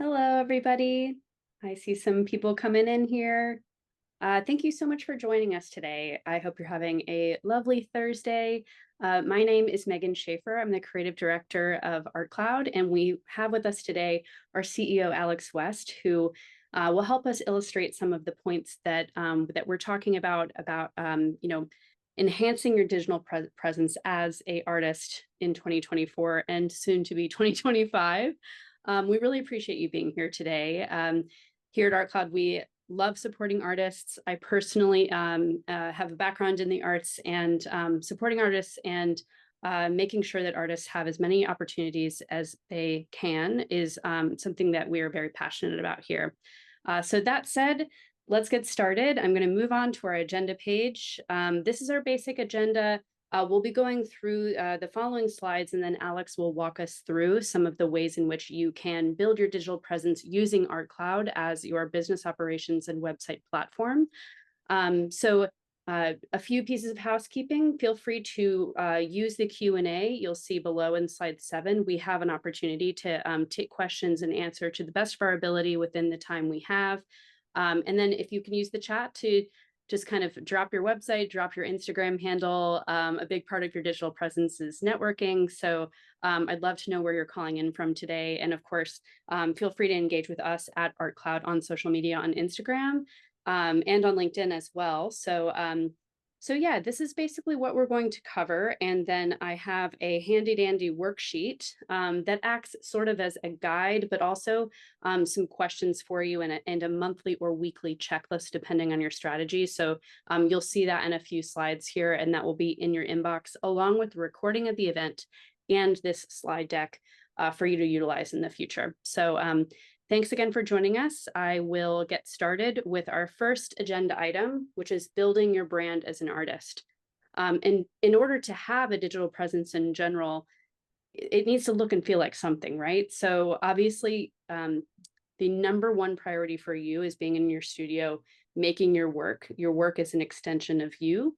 Hello, everybody. I see some people coming in here. Thank you so much for joining us today. I hope you're having a lovely Thursday. My name is Megan Schaefer. I'm the creative director of ArtCloud, and we have with us today our CEO, Alex West, who will help us illustrate some of the points that we're talking about enhancing your digital presence as an artist in 2024 and soon to be 2025. We really appreciate you being here today. Here at ArtCloud, we love supporting artists. I personally have a background in the arts and supporting artists and making sure that artists have as many opportunities as they can is something that we are very passionate about here. So that said, let's get started. I'm going to move on to our agenda page. This is our basic agenda. We'll be going through the following slides, and then Alex will walk us through some of the ways in which you can build your digital presence using ArtCloud as your business operations and website platform. A few pieces of housekeeping. Feel free to use the Q&A. You'll see below in slide 7, we have an opportunity to take questions and answer to the best of our ability within the time we have. And then if you can use the chat to just kind of drop your website, drop your Instagram handle. A big part of your digital presence is networking. So I'd love to know where you're calling in from today. And of course, feel free to engage with us at ArtCloud on social media, on Instagram and on LinkedIn as well. So yeah, this is basically what we're going to cover. And then I have a handy dandy worksheet that acts sort of as a guide, but also some questions for you and a monthly or weekly checklist, depending on your strategy. So you'll see that in a few slides here, and that will be in your inbox, along with the recording of the event and this slide deck for you to utilize in the future. So thanks again for joining us. I will get started with our first agenda item, which is building your brand as an artist. And in order to have a digital presence in general, it needs to look and feel like something, right? So obviously, the number one priority for you is being in your studio, making your work. Your work is an extension of you.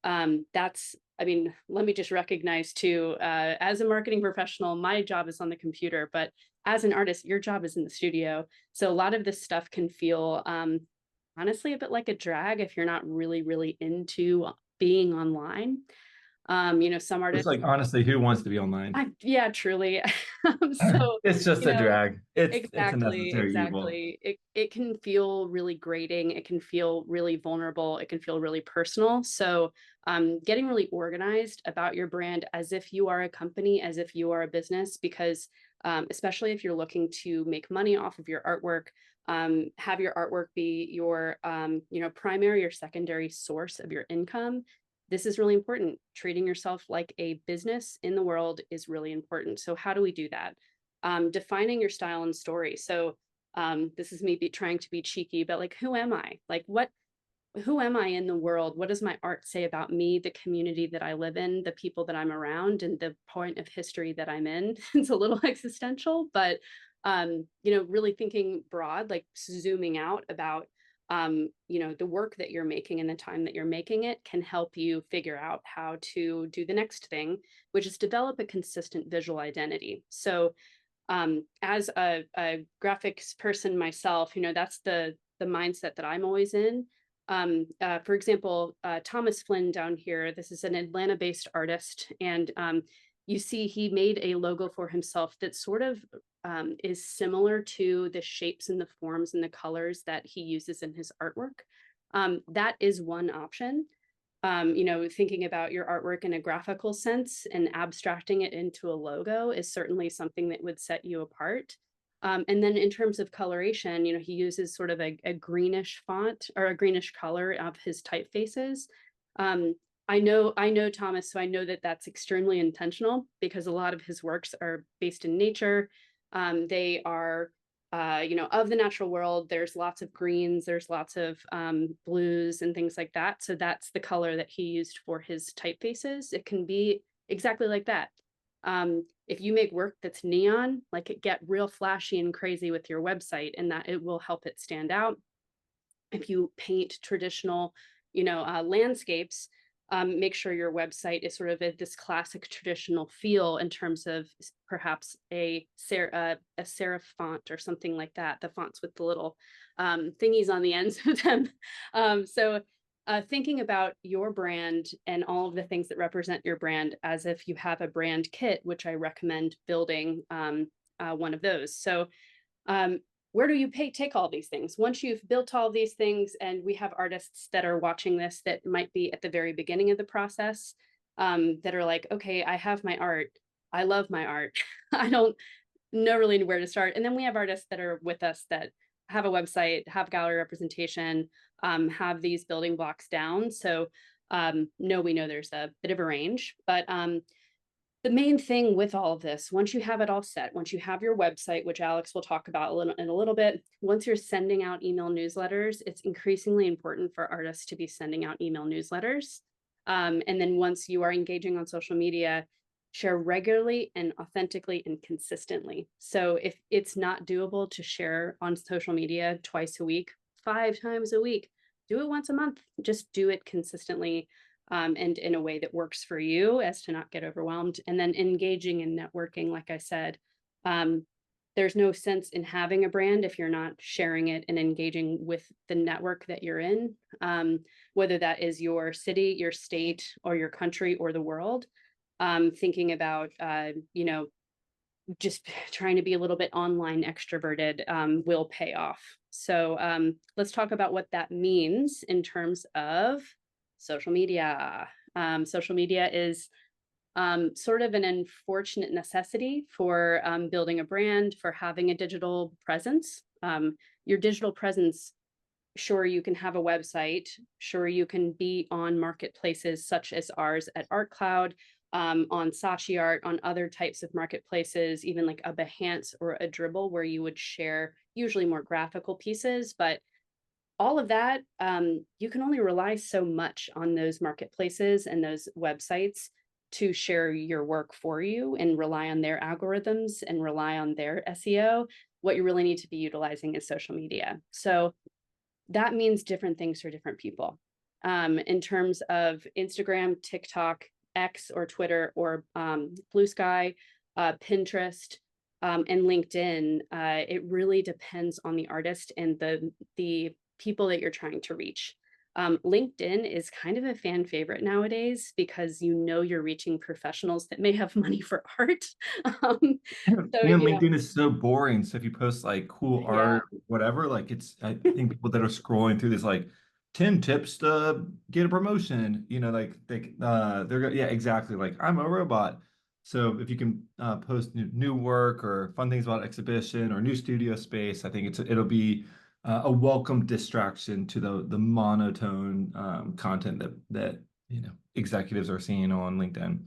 Let me just recognize too, as a marketing professional, my job is on the computer, but as an artist, your job is in the studio. So a lot of this stuff can feel, honestly, a bit like a drag if you're not really, really into being online. Some It's artists, like, honestly, who wants to be online? yeah, truly. So, It's just a drag. It's a necessary evil. Exactly. It can feel really grating. It can feel really vulnerable. It can feel really personal. So getting really organized about your brand as if you are a company, as if you are a business, because especially if you're looking to make money off of your artwork, have your artwork be your primary or secondary source of your income. This is really important. Treating yourself like a business in the world is really important. So how do we do that? Defining your style and story. So this is me trying to be cheeky, but like, who am I? Who am I in the world? What does my art say about me, the community that I live in, the people that I'm around, and the point of history that I'm in? It's a little existential, but really thinking broad, like zooming out about the work that you're making and the time that you're making it can help you figure out how to do the next thing, which is develop a consistent visual identity. So as a graphics person myself, that's the mindset that I'm always in. For example, Thomas Flynn down here, this is an Atlanta-based artist, and you see he made a logo for himself that sort of is similar to the shapes and the forms and the colors that he uses in his artwork. That is one option. Thinking about your artwork in a graphical sense and abstracting it into a logo is certainly something that would set you apart. And then in terms of coloration, he uses sort of a greenish font or a greenish color of his typefaces. I know Thomas, so I know that that's extremely intentional because a lot of his works are based in nature. They are, of the natural world. There's lots of greens, there's lots of blues and things like that. So that's the color that he used for his typefaces. It can be exactly like that. If you make work that's neon, like it get real flashy and crazy with your website, and that it will help it stand out. If you paint traditional, landscapes, Make sure your website is sort of this classic traditional feel in terms of perhaps a serif font or something like that, the fonts with the little thingies on the ends of them. Thinking about your brand and all of the things that represent your brand as if you have a brand kit, which I recommend building one of those. So where do you take all these things? Once you've built all these things, and we have artists that are watching this that might be at the very beginning of the process, that are like, okay, I have my art. I love my art. I don't know really where to start. And then we have artists that are with us that have a website, have gallery representation, have these building blocks down. So no, we know there's a bit of a range, but the main thing with all of this, once you have it all set, once you have your website, which Alex will talk about in a little bit, once you're sending out email newsletters, it's increasingly important for artists to be sending out email newsletters. And then once you are engaging on social media, share regularly and authentically and consistently. So if it's not doable to share on social media twice a week, 5 times a week, do it once a month. Just do it consistently, and in a way that works for you as to not get overwhelmed. And then engaging in networking, like I said, there's no sense in having a brand if you're not sharing it and engaging with the network that you're in, whether that is your city, your state, or your country, or the world. Thinking about, just trying to be a little bit online extroverted will pay off. So let's talk about what that means in terms of social media. Social media is sort of an unfortunate necessity for building a brand, for having a digital presence. Your digital presence, sure, you can have a website, sure, you can be on marketplaces such as ours at ArtCloud, on Saatchi Art, on other types of marketplaces, even like a Behance or a Dribble, where you would share usually more graphical pieces. But all of that, you can only rely so much on those marketplaces and those websites to share your work for you and rely on their algorithms and rely on their SEO. What you really need to be utilizing is social media. So that means different things for different people. In terms of Instagram, TikTok, X or Twitter, or Blue Sky, Pinterest, and LinkedIn, it really depends on the artist and the people that you're trying to reach. LinkedIn is kind of a fan favorite nowadays because you're reaching professionals that may have money for art. And LinkedIn is so boring. So if you post like cool art, whatever, like I think people that are scrolling through this like 10 tips to get a promotion, yeah, exactly. Like I'm a robot. So if you can post new work or fun things about exhibition or new studio space, I think it'll be a welcome distraction to the monotone content that executives are seeing on LinkedIn.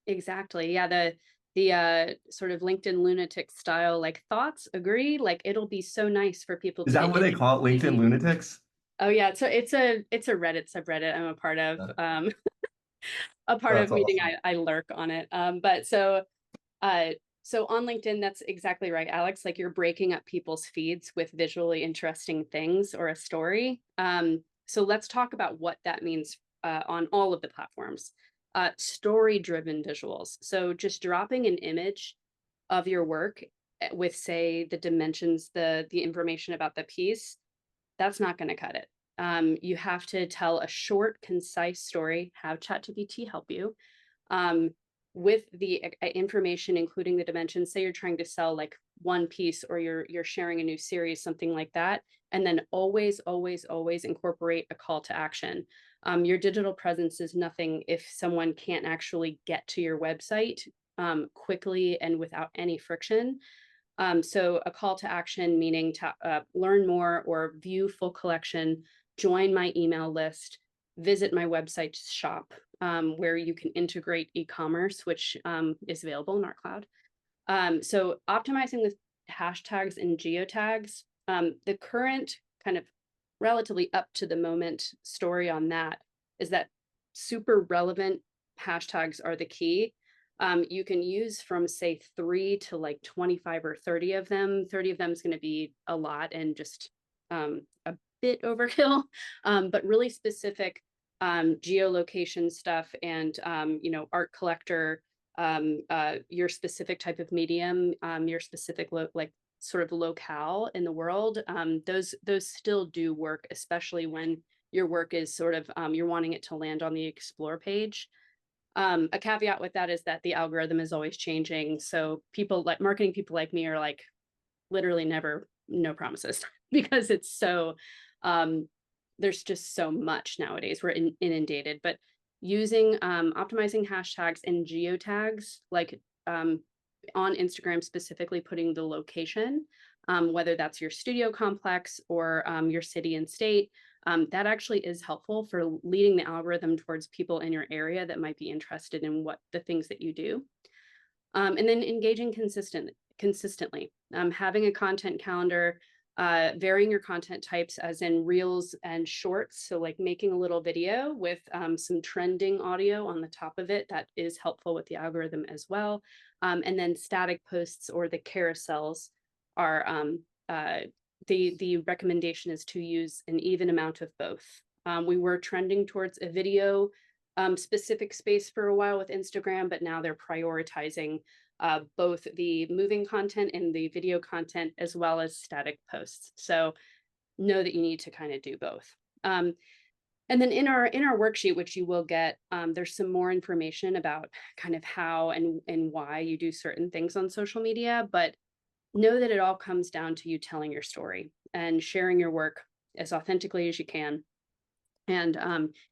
Exactly. Yeah, the sort of LinkedIn lunatic style, like thoughts, agree, like it'll be so nice for people Is to that get what they call it, LinkedIn lunatics? Oh yeah, so it's a Reddit subreddit I'm a part of. A part of, That's meaning awesome. I lurk on it. But so on LinkedIn, that's exactly right, Alex. Like you're breaking up people's feeds with visually interesting things or a story. So let's talk about what that means on all of the platforms. Story-driven visuals. So just dropping an image of your work with, say, the dimensions, the information about the piece, that's not going to cut it. You have to tell a short, concise story, have ChatGPT help you, with the information, including the dimensions. Say you're trying to sell like one piece, or you're sharing a new series, something like that. And then always, always, always incorporate a call to action. Your digital presence is nothing if someone can't actually get to your website quickly and without any friction. So a call to action, meaning to learn more or view full collection, join my email list, visit my website shop, where you can integrate e-commerce, which is available in ArtCloud. So optimizing with hashtags and geotags, the current kind of relatively up to the moment story on that is that super relevant hashtags are the key. You can use from, say, 3 to like 25 or 30 of them. 30 of them is going to be a lot and just a bit overkill, but really specific geolocation stuff and, art collector, your specific type of medium, your specific like sort of locale in the world, those still do work, especially when your work is sort of, you're wanting it to land on the explore page. A caveat with that is that the algorithm is always changing. So people like marketing people like me are like literally never no promises because it's so there's just so much nowadays. We're inundated, but using optimizing hashtags and geotags like on Instagram, specifically putting the location, whether that's your studio complex or your city and state, that actually is helpful for leading the algorithm towards people in your area that might be interested in what the things that you do. And then engaging consistently, having a content calendar, varying your content types as in reels and shorts. So like making a little video with some trending audio on the top of it, that is helpful with the algorithm as well. And then static posts or the carousels are, the recommendation is to use an even amount of both. We were trending towards a video specific space for a while with Instagram, but now they're prioritizing both the moving content and the video content as well as static posts. So know that you need to kind of do both. And then in our worksheet, which you will get, there's some more information about kind of how and why you do certain things on social media, but know that it all comes down to you telling your story and sharing your work as authentically as you can, and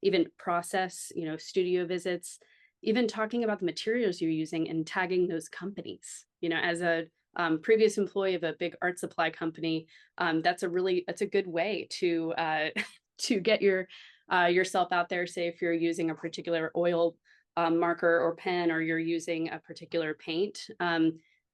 even process, studio visits, even talking about the materials you're using and tagging those companies. As a previous employee of a big art supply company, that's a good way to to get yourself out there. Say if you're using a particular oil marker or pen, or you're using a particular paint.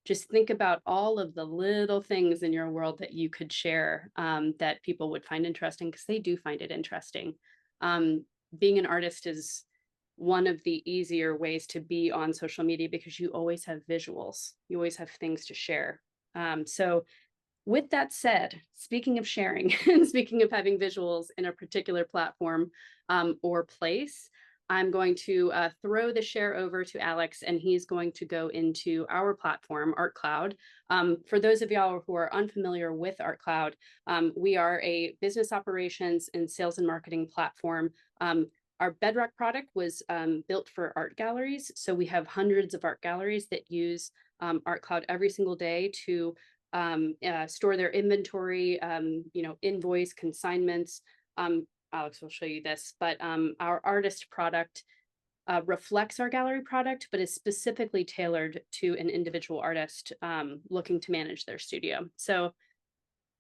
Just think about all of the little things in your world that you could share, that people would find interesting, because they do find it interesting. Being an artist is one of the easier ways to be on social media because you always have visuals, you always have things to share. So with that said, speaking of sharing and speaking of having visuals in a particular platform or place, I'm going to throw the share over to Alex, and he's going to go into our platform, ArtCloud. For those of y'all who are unfamiliar with ArtCloud, we are a business operations and sales and marketing platform. Our bedrock product was built for art galleries. So we have hundreds of art galleries that use ArtCloud every single day to store their inventory, invoice consignments. Alex will show you this, but our artist product reflects our gallery product, but is specifically tailored to an individual artist looking to manage their studio. So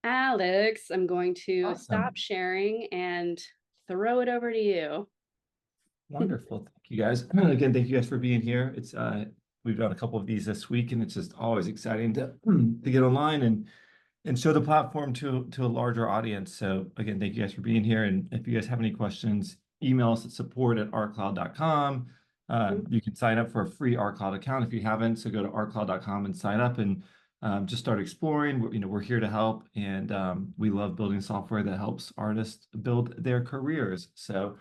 Alex, I'm going to stop sharing and throw it over to you. Wonderful. Thank you guys. Again, thank you guys for being here. It's we've done a couple of these this week, and it's just always exciting to get online and show the platform to a larger audience. So again, thank you guys for being here. And if you guys have any questions, email us at support@artcloud.com. You can sign up for a free ArtCloud account if you haven't. So go to artcloud.com and sign up and just start exploring. We're here to help, and we love building software that helps artists build their careers. So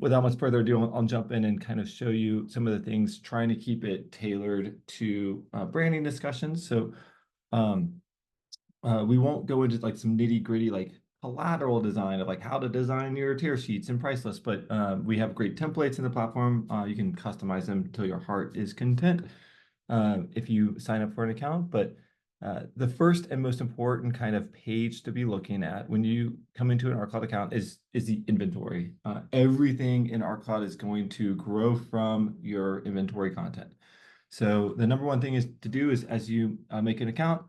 without much further ado, I'll jump in and kind of show you some of the things, trying to keep it tailored to branding discussions. So we won't go into like some nitty gritty like collateral design of like how to design your tier sheets and price lists, but we have great templates in the platform. You can customize them till your heart is content if you sign up for an account. But the first and most important kind of page to be looking at when you come into an ArtCloud account is the inventory. Everything in ArtCloud is going to grow from your inventory content. So the number one thing is to do is, as you make an account,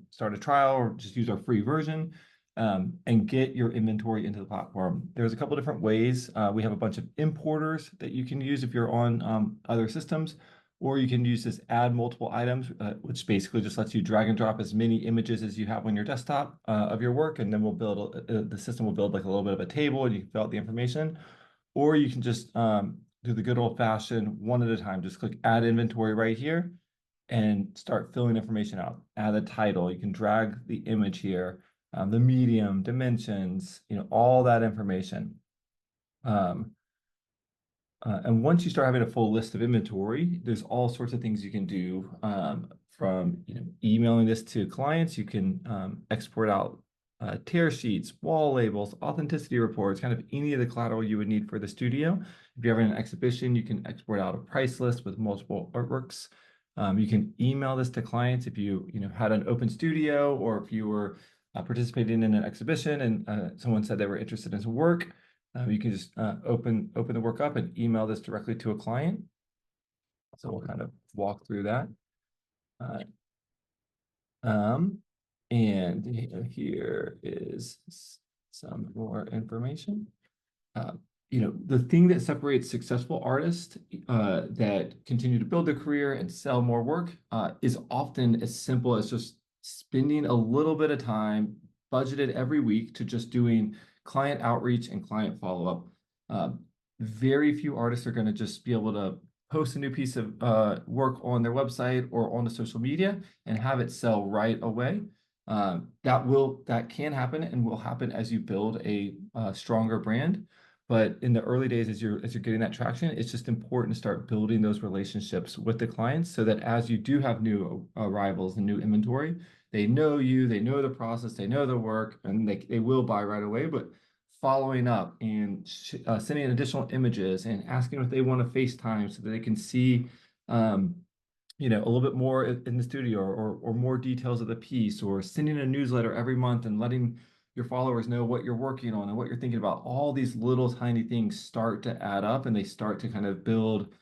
start a trial or just use our free version, and get your inventory into the platform. There's a couple different ways. We have a bunch of importers that you can use if you're on other systems, or you can use this add multiple items, which basically just lets you drag and drop as many images as you have on your desktop of your work, and then we'll build the system will build like a little bit of a table, and you can fill out the information. Or you can just do the good old-fashioned one at a time. Just click add inventory right here and start filling information out. Add a title. You can drag the image here, the medium, dimensions, all that information. Um, and once you start having a full list of inventory, there's all sorts of things you can do, from emailing this to clients. You can export out tear sheets, wall labels, authenticity reports, kind of any of the collateral you would need for the studio. If you're having an exhibition, you can export out a price list with multiple artworks. You can email this to clients if you had an open studio, or if you were participating in an exhibition and someone said they were interested in some work. You can just open the work up and email this directly to a client. So we'll kind of walk through that. Uh, um, and here is some more information. Uh, the thing that separates successful artists that continue to build their career and sell more work is often as simple as just spending a little bit of time budgeted every week to just doing client outreach and client follow-up. Uh, Very few artists are going to just be able to post a new piece of work on their website or on the social media and have it sell right away. That can happen and will happen as you build a stronger brand. But in the early days, as you're getting that traction, it's just important to start building those relationships with the clients so that as you do have new arrivals and new inventory, they know you, they know the process, they know the work, and they will buy right away. But following up and sending additional images and asking if they want to FaceTime so that they can see a little bit more in the studio, or more details of the piece, or sending a newsletter every month and letting your followers know what you're working on and what you're thinking about. All these little tiny things start to add up, and they start to kind of build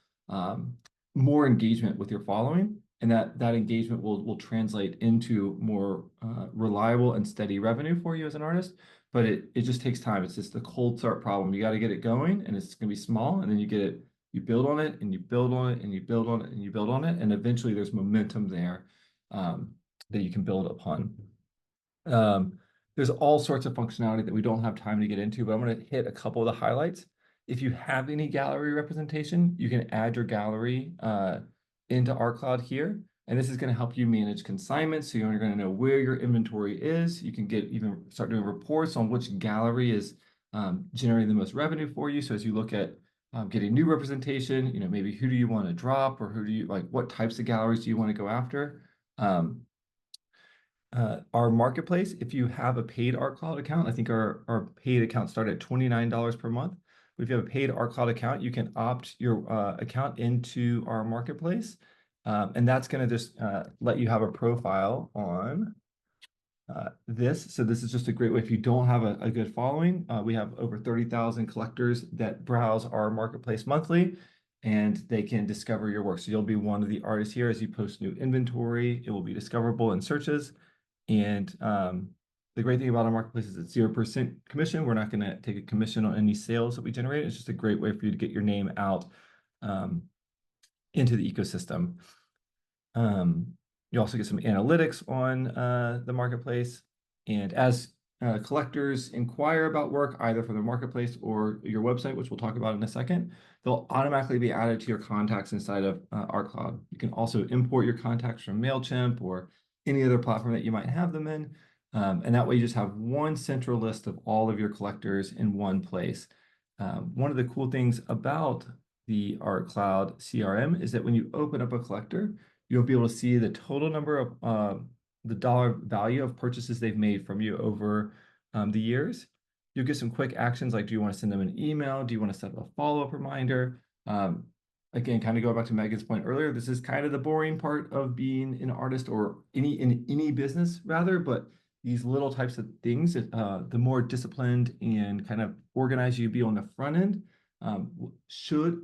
more engagement with your following, and that engagement will translate into more reliable and steady revenue for you as an artist. But it just takes time. It's just the cold start problem. You got to get it going, and it's going to be small, and then you build on it, and you build on it, and you build on it, and you build on it, and eventually there's momentum there that you can build upon. There's all sorts of functionality that we don't have time to get into, but I'm going to hit a couple of the highlights. If you have any gallery representation, you can add your gallery into ArtCloud here. And this is going to help you manage consignments. So you're going to know where your inventory is. You can even start doing reports on which gallery is generating the most revenue for you. So as you look at getting new representation, maybe who do you want to drop, or who do you like, what types of galleries do you want to go after? Our marketplace, if you have a paid ArtCloud account, I think our paid account started at $29 per month. But if you have a paid ArtCloud account, you can opt your account into our marketplace. And that's going to just let you have a profile on this. So this is just a great way if you don't have a good following. We have over 30,000 collectors that browse our marketplace monthly, and they can discover your work. So you'll be one of the artists here as you post new inventory. It will be discoverable in searches. And the great thing about our marketplace is it's 0% commission. We're not going to take a commission on any sales that we generate. It's just a great way for you to get your name out into the ecosystem. You also get some analytics on the marketplace. And as collectors inquire about work, either from the marketplace or your website, which we'll talk about in a second, they'll automatically be added to your contacts inside of ArtCloud. You can also import your contacts from MailChimp or any other platform that you might have them in. And that way you just have one central list of all of your collectors in one place. One of the cool things about the ArtCloud CRM is that when you open up a collector, you'll be able to see the total number of the dollar value of purchases they've made from you over the years. You'll get some quick actions like, do you want to send them an email? Do you want to set up a follow-up reminder? Again, kind of go back to Megan's point earlier, this is kind of the boring part of being an artist, or in any business rather, but these little types of things, the more disciplined and kind of organized you be on the front end,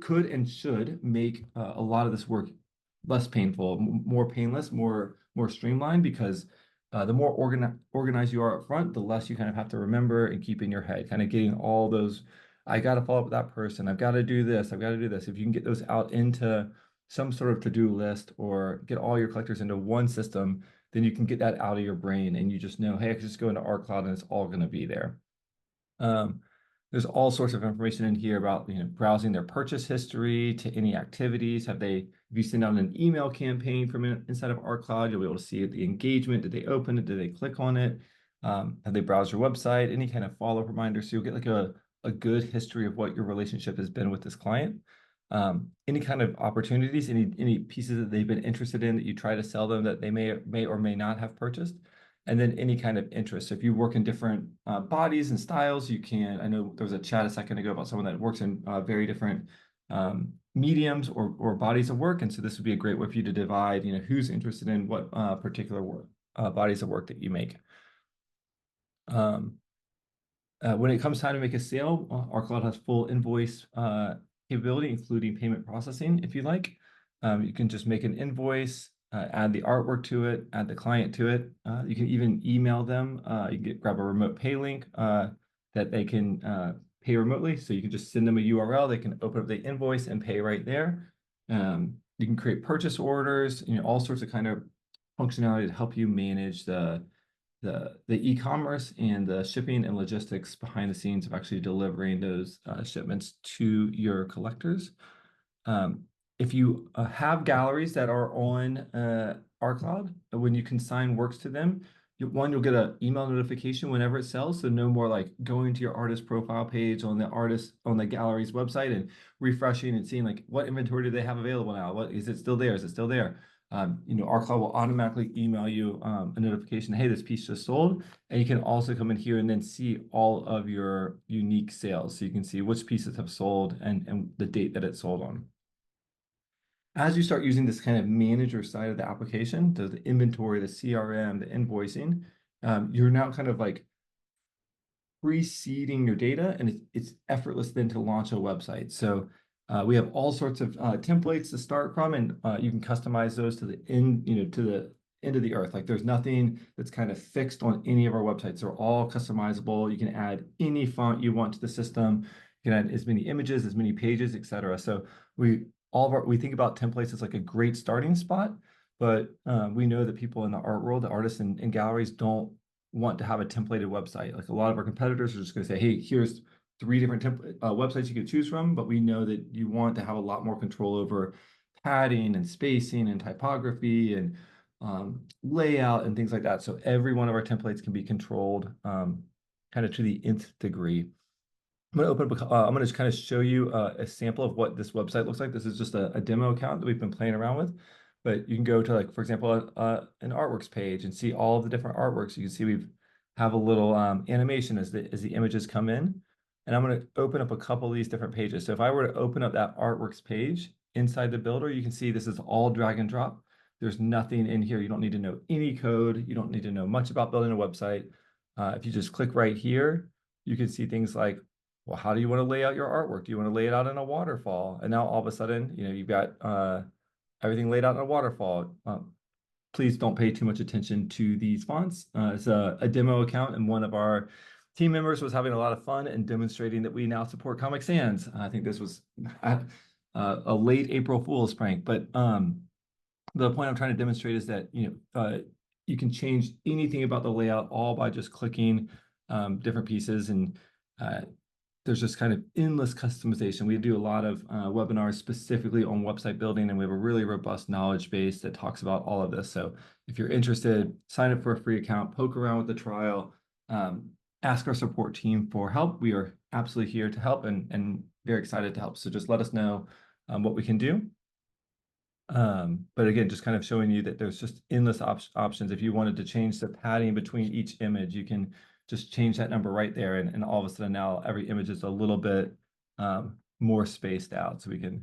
could and should make a lot of this work less painful, more painless, more streamlined, because the more organized you are up front, the less you kind of have to remember and keep in your head, kind of getting all those, I got to follow up with that person, I've got to do this, I've got to do this. If you can get those out into some sort of to-do list, or get all your collectors into one system, then you can get that out of your brain, and you just know, hey, I can just go into ArtCloud and it's all going to be there. There's all sorts of information in here about browsing their purchase history to any activities. If you send out an email campaign from inside of ArtCloud, you'll be able to see the engagement. Did they open it? Did they click on it? Have they browsed your website? Any kind of follow-up reminder. So you'll get like a a good history of what your relationship has been with this client. Any kind of opportunities, any pieces that they've been interested in that you try to sell them that they may or may not have purchased, and then any kind of interest. So if you work in different bodies and styles, you can. I know there was a chat a second ago about someone that works in very different mediums or bodies of work, and so this would be a great way for you to divide, who's interested in what particular work, bodies of work that you make. When it comes time to make a sale, ArtCloud has full invoice capability, including payment processing, if you like. You can just make an invoice, add the artwork to it, add the client to it. You can even email them. You can grab a remote pay link that they can pay remotely. So you can just send them a URL. They can open up the invoice and pay right there. You can create purchase orders, all sorts of kind of functionality to help you manage the e-commerce and the shipping and logistics behind the scenes of actually delivering those shipments to your collectors. If you have galleries that are on ArtCloud, when you consign works to them, you'll get an email notification whenever it sells. So no more like going to your artist profile page on the gallery's website and refreshing and seeing like what inventory do they have available now? What is it still there? Is it still there? ArtCloud will automatically email you a notification, hey, this piece just sold. And you can also come in here and then see all of your unique sales. So you can see which pieces have sold and the date that it sold on. As you start using this kind of manager side of the application, the inventory, the CRM, the invoicing, you're now kind of like preceding your data, and it's effortless then to launch a website. So we have all sorts of templates to start from, and you can customize those to the end of the earth. Like there's nothing that's kind of fixed on any of our websites. They're all customizable. You can add any font you want to the system. You can add as many images, as many pages, etc. So we think about templates as like a great starting spot, but we know that people in the art world, the artists and galleries, don't want to have a templated website. Like a lot of our competitors are just going to say, hey, here's 3 different websites you can choose from, but we know that you want to have a lot more control over padding and spacing and typography and layout and things like that. So every one of our templates can be controlled kind of to the nth degree. I'm going to open up. I'm going to just kind of show you a sample of what this website looks like. This is just a demo account that we've been playing around with, but you can go to, like, for example, an artworks page and see all of the different artworks. You can see we have a little animation as the images come in, and I'm going to open up a couple of these different pages. So if I were to open up that artworks page inside the builder, you can see this is all drag and drop. There's nothing in here. You don't need to know any code. You don't need to know much about building a website. If you just click right here, you can see things like, well, how do you want to lay out your artwork? Do you want to lay it out in a waterfall? And now all of a sudden, you've got everything laid out in a waterfall. Please don't pay too much attention to these fonts. It's a demo account, and one of our team members was having a lot of fun and demonstrating that we now support Comic Sans. I think this was a late April Fool's prank, but the point I'm trying to demonstrate is that you can change anything about the layout all by just clicking different pieces, and there's just kind of endless customization. We do a lot of webinars specifically on website building, and we have a really robust knowledge base that talks about all of this. So if you're interested, sign up for a free account, poke around with the trial, ask our support team for help. We are absolutely here to help and very excited to help. So just let us know what we can do. But again, just kind of showing you that there's just endless options. If you wanted to change the padding between each image, you can just change that number right there, and all of a sudden now every image is a little bit more spaced out. So we can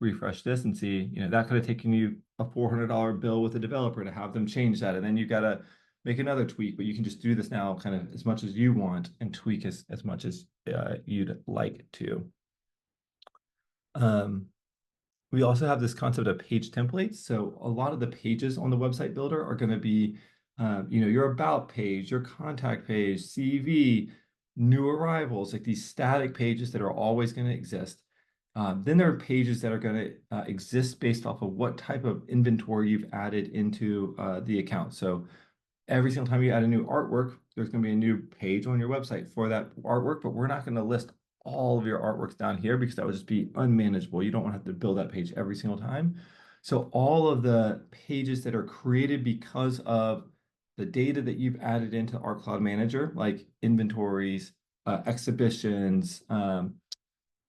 refresh this and see, that could have taken you a $400 bill with a developer to have them change that, and then you got to make another tweak. But you can just do this now kind of as much as you want and tweak as much as you'd like to. We also have this concept of page templates. So a lot of the pages on the website builder are going to be your about page, your contact page, CV, new arrivals, like these static pages that are always going to exist. Then there are pages that are going to exist based off of what type of inventory you've added into the account. So every single time you add a new artwork, there's going to be a new page on your website for that artwork, but we're not going to list all of your artworks down here because that would just be unmanageable. You don't want to have to build that page every single time. So all of the pages that are created because of the data that you've added into ArtCloud Manager, like inventories, exhibitions, I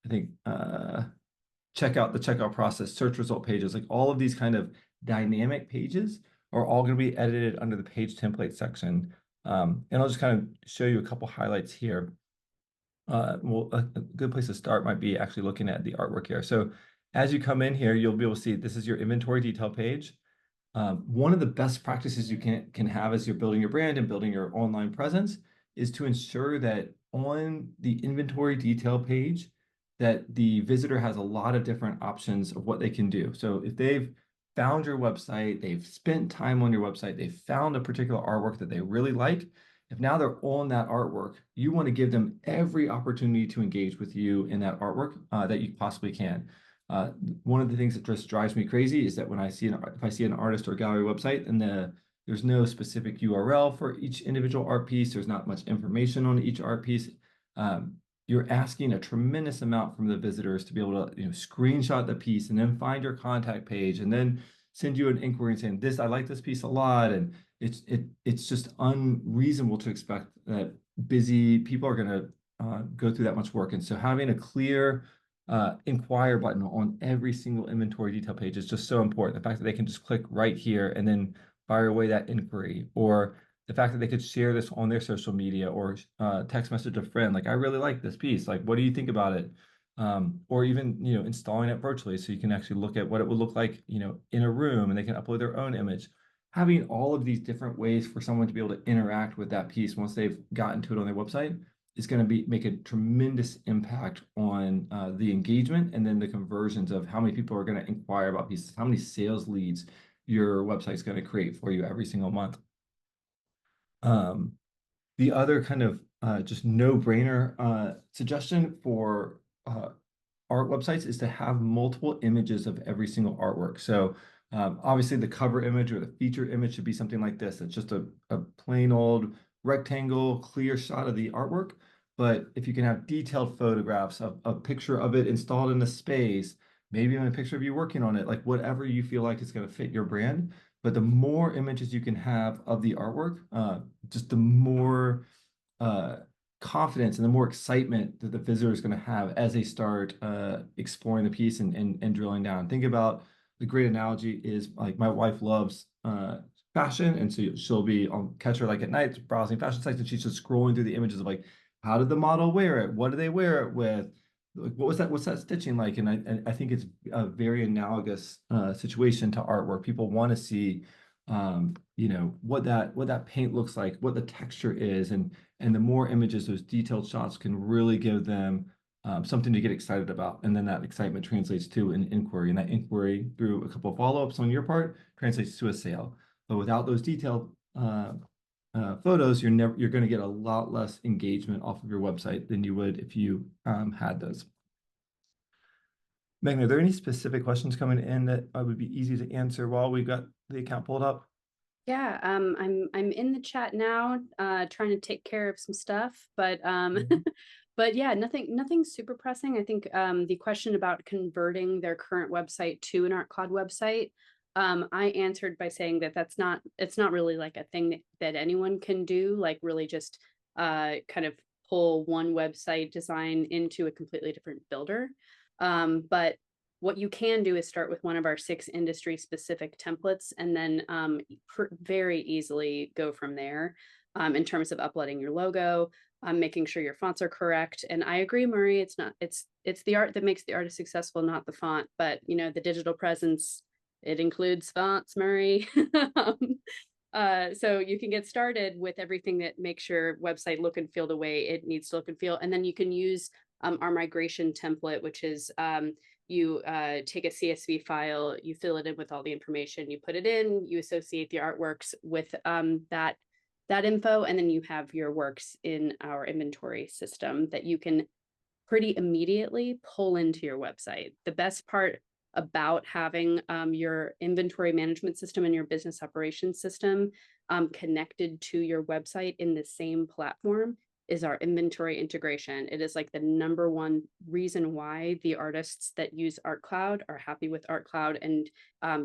think checkout, the checkout process, search result pages, like all of these kind of dynamic pages are all going to be edited under the page template section. And I'll just kind of show you a couple highlights here. Well, a good place to start might be actually looking at the artwork here. So as you come in here, you'll be able to see this is your inventory detail page. One of the best practices you can have as you're building your brand and building your online presence is to ensure that on the inventory detail page that the visitor has a lot of different options of what they can do. So if they've found your website, they've spent time on your website, they've found a particular artwork that they really like, if now they're on that artwork, you want to give them every opportunity to engage with you in that artwork that you possibly can. Uh, One of the things that just drives me crazy is that when if I see an artist or gallery website and there's no specific URL for each individual art piece, there's not much information on each art piece. You're asking a tremendous amount from the visitors to be able to, screenshot the piece and then find your contact page and then send you an inquiry saying I like this piece a lot, and it's just unreasonable to expect that busy people are going to go through that much work. And so having a clear inquire button on every single inventory detail page is just so important. The fact that they can just click right here and then fire away that inquiry, or the fact that they could share this on their social media or text message a friend, like, I really like this piece. Like, what do you think about it? Or even, installing it virtually so you can actually look at what it would look like, in a room, and they can upload their own image. Having all of these different ways for someone to be able to interact with that piece once they've gotten to it on their website is going to make a tremendous impact on the engagement and then the conversions of how many people are going to inquire about pieces, how many sales leads your website is going to create for you every single month. The other kind of just no-brainer suggestion for art websites is to have multiple images of every single artwork. So obviously the cover image or the feature image should be something like this. It's just a plain old rectangle, clear shot of the artwork. But if you can have detailed photographs of a picture of it installed in a space, maybe even a picture of you working on it, like whatever you feel like is going to fit your brand. But the more images you can have of the artwork, just the more uh, confidence and the more excitement that the visitor is going to have as they start exploring the piece and drilling down. Think about the great analogy is like my wife loves fashion, and so she'll be on catch her like at night browsing fashion sites, and she's just scrolling through the images of like, how did the model wear it? What do they wear it with? Like, what's that stitching like? And I think it's a very analogous situation to artwork. People want to see what that paint looks like, what the texture is, and the more images, those detailed shots can really give them something to get excited about. And then that excitement translates to an inquiry, and that inquiry through a couple of follow-ups on your part translates to a sale. But without those detailed photos, you're going to get a lot less engagement off of your website than you would if you had those. Megan, are there any specific questions coming in that would be easy to answer while we've got the account pulled up? Yeah, I'm in the chat now, trying to take care of some stuff, but but yeah, nothing super pressing. I think the question about converting their current website to an ArtCloud website, I answered by saying that it's not really like a thing that anyone can do, like really just kind of pull one website design into a completely different builder. But what you can do is start with one of our 6 industry specific templates, and then very easily go from there in terms of uploading your logo, making sure your fonts are correct. And I agree, Murray, it's the art that makes the artist successful, not the font. But the digital presence, it includes fonts, Murray. So you can get started with everything that makes your website look and feel the way it needs to look and feel. And then you can use our migration template, which is you take a CSV file, you fill it in with all the information, you put it in, you associate the artworks with that info, and then you have your works in our inventory system that you can pretty immediately pull into your website. The best part about having your inventory management system and your business operations system connected to your website in the same platform is our inventory integration. It is like the #1 reason why the artists that use ArtCloud are happy with ArtCloud and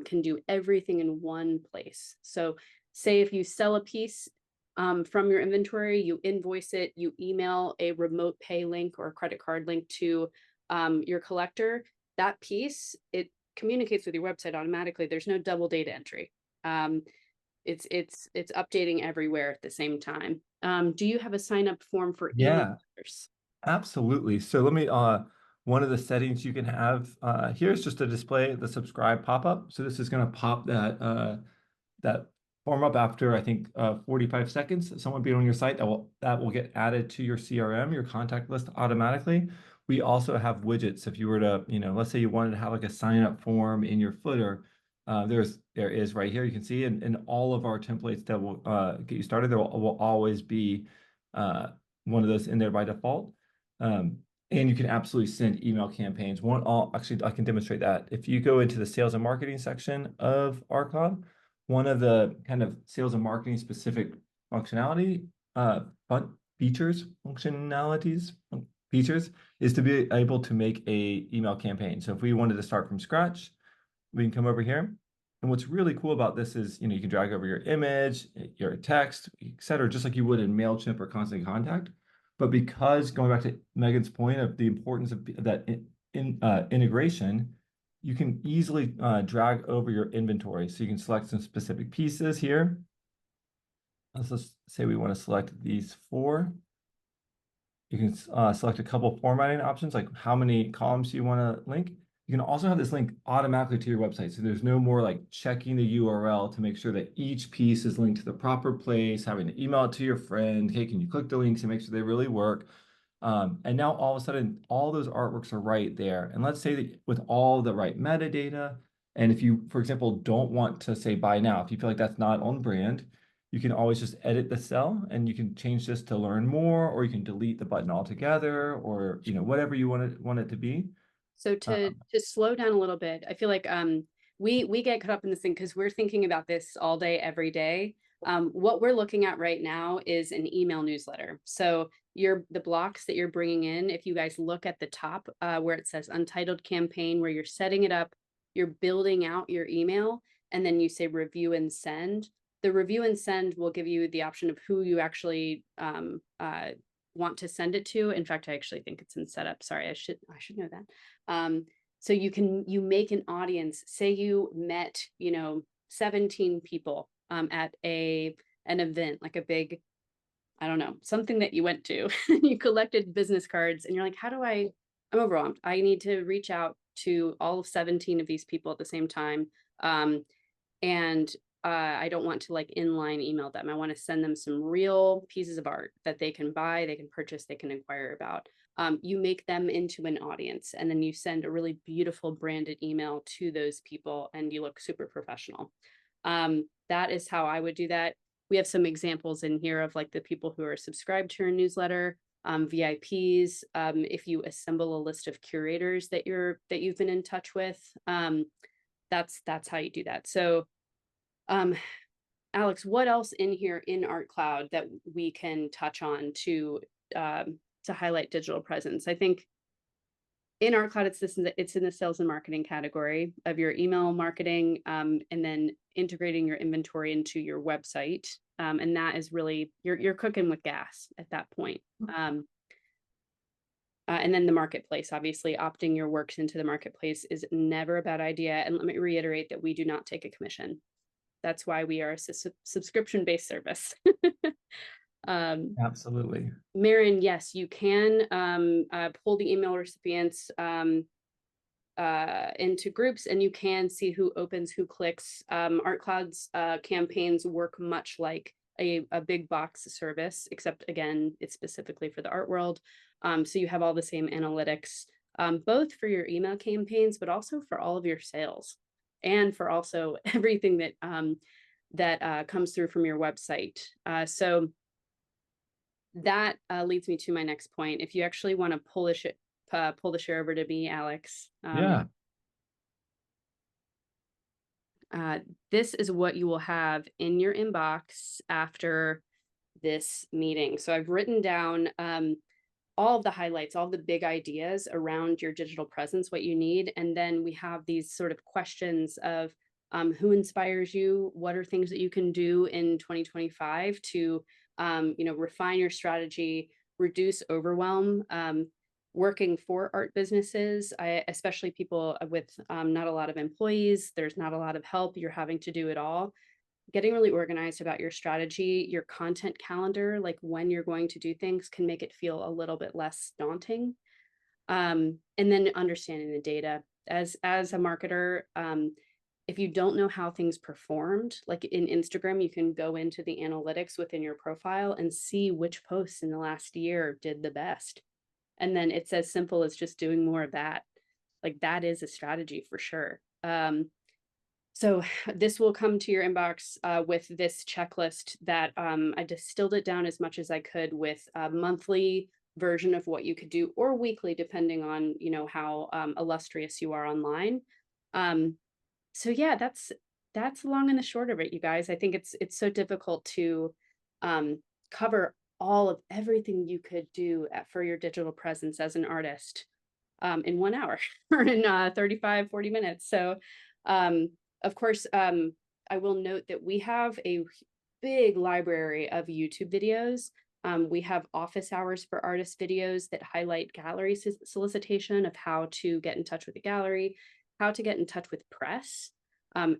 can do everything in one place. So say if you sell a piece from your inventory, you invoice it, you email a remote pay link or a credit card link to your collector. That piece, it communicates with your website automatically. There's no double data entry. It's updating everywhere at the same time. Do you have a sign up form for email Yeah, listers? absolutely. So let me, one of the settings you can have here is just to display the subscribe pop-up. So this is going to pop that form up after I think 45 seconds. Someone be on your site that will get added to your CRM, your contact list automatically. We also have widgets. If you were to, let's say you wanted to have like a sign up form in your footer, there is right here. You can see in all of our templates that will get you started. There will always be one of those in there by default. And you can absolutely send email campaigns. Actually, I can demonstrate that. If you go into the sales and marketing section of ArtCloud, one of the kind of sales and marketing specific functionality, features is to be able to make a email campaign. So if we wanted to start from scratch, we can come over here. And what's really cool about this is, you can drag over your image, your text, etc., just like you would in MailChimp or Constant Contact. But because going back to Megan's point of the importance of that integration, you can easily drag over your inventory. So you can select some specific pieces here. Let's just say we want to select these 4. You can select a couple formatting options, like how many columns you want to link. You can also have this link automatically to your website. So there's no more like checking the URL to make sure that each piece is linked to the proper place, having to email it to your friend. Hey, can you click the links and make sure they really work? And now all of a sudden, all those artworks are right there. And let's say that with all the right metadata, and if you, for example, don't want to say buy now, if you feel like that's not on brand, you can always just edit the cell and you can change this to learn more, or you can delete the button altogether, or whatever you want it to be. So to slow down a little bit, I feel like we get caught up in this thing because we're thinking about this all day, every day. What we're looking at right now is an email newsletter. So the blocks that you're bringing in, if you guys look at the top where it says untitled campaign, where you're setting it up, you're building out your email, and then you say review and send. The review and send will give you the option of who you actually want to send it to. In fact, I actually think it's in setup. Sorry, I should know that. So you make an audience. Say you met 17 people at an event, like a big, I don't know, something that you went to. You collected business cards and you're like, I'm overwhelmed. I need to reach out to all 17 of these people at the same time. And I don't want to like inline email them. I want to send them some real pieces of art that they can buy, they can purchase, they can inquire about. You make them into an audience, and then you send a really beautiful branded email to those people, and you look super professional. That is how I would do that. We have some examples in here of like the people who are subscribed to your newsletter, VIPs. If you assemble a list of curators that you've been in touch with, that's how you do that. So Alex, what else in here in ArtCloud that we can touch on to highlight digital presence? I think in ArtCloud, it's in the sales and marketing category of your email marketing, and then integrating your inventory into your website. And that is really, you're cooking with gas at that point. And then the marketplace, obviously opting your works into the marketplace is never a bad idea. And let me reiterate that we do not take a commission. That's why we are a subscription-based service. Absolutely. Marin, yes, you can pull the email recipients into groups, and you can see who opens, who clicks. ArtCloud's campaigns work much like a big box service, except again, it's specifically for the art world. So you have all the same analytics, both for your email campaigns, but also for all of your sales, and for also everything that comes through from your website. So that leads me to my next point. If you actually want to pull the share over to me, Alex. Yeah. This is what you will have in your inbox after this meeting. So I've written down all of the highlights, all the big ideas around your digital presence, what you need. And then we have these sort of questions of who inspires you? What are things that you can do in 2025 to refine your strategy, reduce overwhelm. Working for art businesses, especially people with not a lot of employees, there's not a lot of help, you're having to do it all. Getting really organized about your strategy, your content calendar, like when you're going to do things, can make it feel a little bit less daunting. And then understanding the data. As a marketer, if you don't know how things performed, like in Instagram, you can go into the analytics within your profile and see which posts in the last year did the best. And then it's as simple as just doing more of that. Like that is a strategy for sure. So this will come to your inbox with this checklist that I distilled it down as much as I could with a monthly version of what you could do, or weekly, depending on how illustrious you are online. Um, so yeah, that's the long and the short of it, you guys. I think it's so difficult to cover all of everything you could do for your digital presence as an artist in 1 hour or in 35, 40 minutes. So of course, I will note that we have a big library of YouTube videos. We have office hours for artists videos that highlight gallery solicitation, of how to get in touch with the gallery, how to get in touch with press,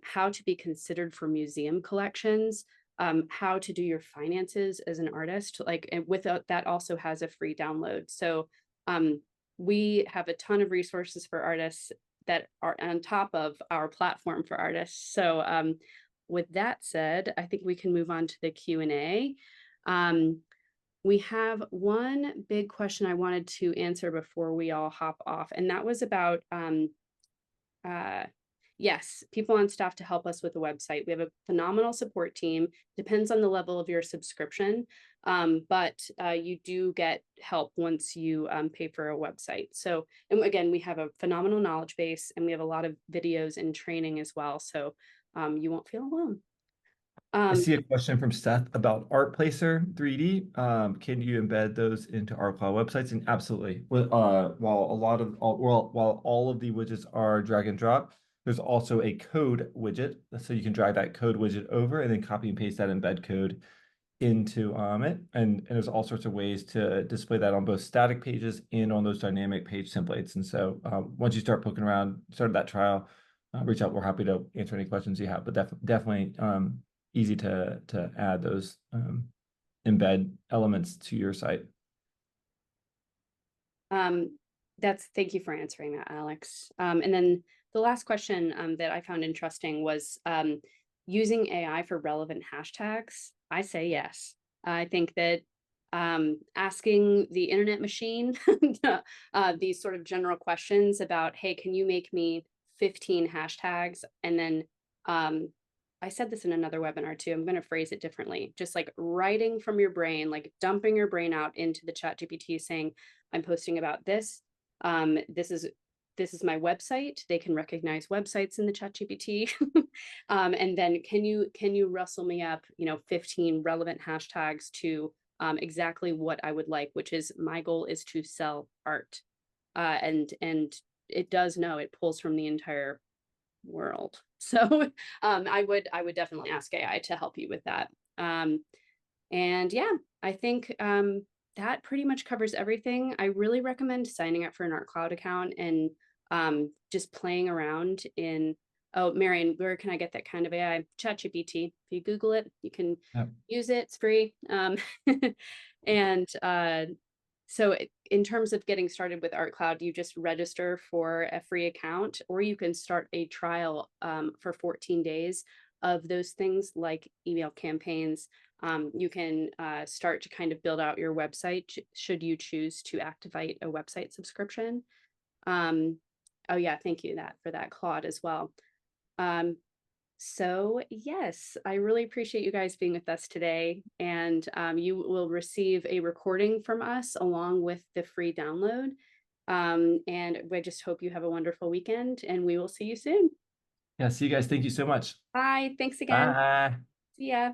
how to be considered for museum collections, how to do your finances as an artist. Like, and without that also has a free download. So we have a ton of resources for artists that are on top of our platform for artists. So with that said, I think we can move on to the Q&A. We have one big question I wanted to answer before we all hop off, and that was about yes, people on staff to help us with the website. We have a phenomenal support team. Depends on the level of your subscription, but you do get help once you pay for a website. So, and again, we have a phenomenal knowledge base, and we have a lot of videos and training as well. So you won't feel alone. I see a question from Seth about Art Placer 3D. Can you embed those into ArtCloud websites? And absolutely. While all of the widgets are drag and drop, there's also a code widget, so you can drag that code widget over and then copy and paste that embed code into it. And there's all sorts of ways to display that on both static pages and on those dynamic page templates. And so once you start poking around, start that trial, reach out. We're happy to answer any questions you have. But definitely easy to add those embed elements to your site. Thank you for answering that, Alex. And then the last question that I found interesting was using AI for relevant hashtags. I say yes. I think that asking the internet machine these sort of general questions about, hey, can you make me 15 hashtags? And then I said this in another webinar too, I'm going to phrase it differently. Just like writing from your brain, like dumping your brain out into the chat GPT saying, I'm posting about this. This is my website. They can recognize websites in the chat GPT. And then can you rustle me up, 15 relevant hashtags to exactly what I would like, which is my goal is to sell art. And it does know, it pulls from the entire world. So I would definitely ask AI to help you with that. And yeah, I think that pretty much covers everything. I really recommend signing up for an ArtCloud account and just playing around in, oh, Marion, where can I get that kind of AI? ChatGPT. If you Google it, you can use it. It's free. And so in terms of getting started with ArtCloud, you just register for a free account, or you can start a trial for 14 days of those things like email campaigns. You can start to kind of build out your website should you choose to activate a website subscription. Oh yeah, thank you for that, Claude, as well. So yes, I really appreciate you guys being with us today, and you will receive a recording from us along with the free download. And I just hope you have a wonderful weekend, and we will see you soon. Yeah, see you guys. Thank you so much. Bye. Thanks again. Bye. See ya.